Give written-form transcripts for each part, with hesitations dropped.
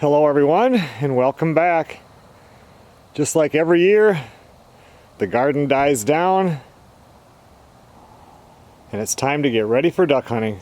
Hello everyone and welcome back. Just like every year, the garden dies down and it's time to get ready for duck hunting.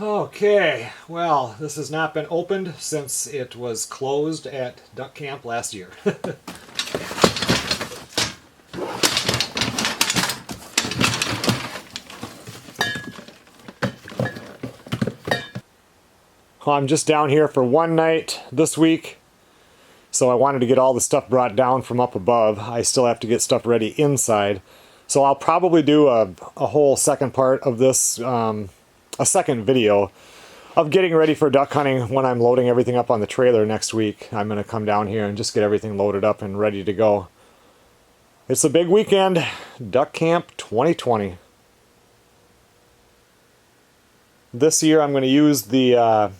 Okay, well, this has not been opened since it was closed at duck camp last year. I'm just down here for one night this week, so I wanted to get all the stuff brought down from up above. I still have to get stuff ready inside, so I'll probably do a whole second part of this, a second video of getting ready for duck hunting when I'm loading everything up on the trailer next week. I'm going to come down here and just get everything loaded up and ready to go. It's a big weekend, Duck Camp 2020. This year I'm going to use the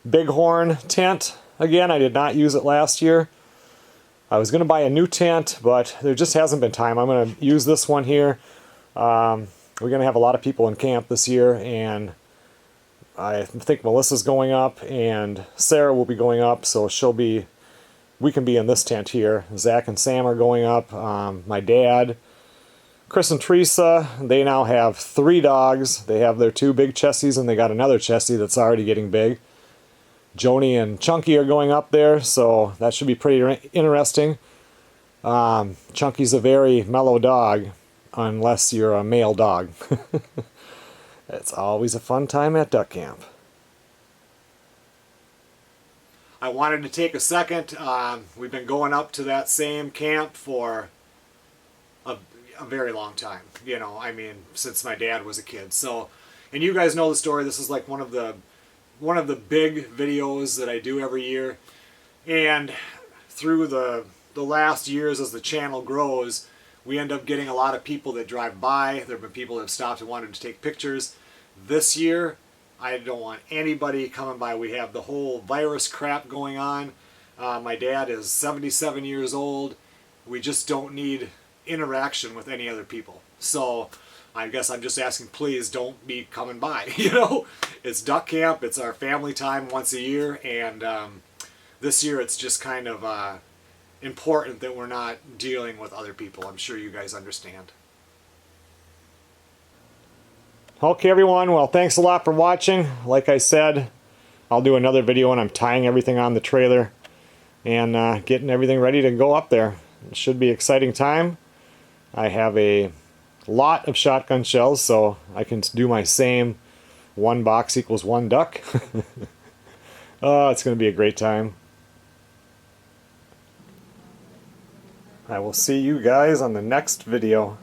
Bighorn tent again. I did not use it last year. I was going to buy a new tent, but there just hasn't been time. I'm going to use this one here. We're going to have a lot of people in camp this year, and I think Melissa's going up and Sarah will be going up, so we can be in this tent here. Zach and Sam are going up. My dad, Chris and Teresa, they now have 3 dogs. They have their 2 big Chessies and they got another Chessie that's already getting big. Joni and Chunky are going up there, so that should be pretty interesting. Chunky's a very mellow dog, unless you're a male dog. It's always a fun time at duck camp. I wanted to take a second. We've been going up to that same camp for a very long time. You know, I mean, since my dad was a kid. So, and you guys know the story. This is like one of the big videos that I do every year. And through the last years as the channel grows, we end up getting a lot of people that drive by. There have been people that have stopped and wanted to take pictures. This year, I don't want anybody coming by. We have the whole virus crap going on. My dad is 77 years old. We just don't need interaction with any other people. So I guess I'm just asking, please don't be coming by. You know, it's duck camp. It's our family time once a year. And this year it's just kind of important that we're not dealing with other people. I'm sure you guys understand. Okay everyone, well thanks a lot for watching. Like I said, I'll do another video when I'm tying everything on the trailer and getting everything ready to go up there. It should be an exciting time. I have a lot of shotgun shells, so I can do my same 1 box equals 1 duck. Oh, it's going to be a great time. I will see you guys on the next video.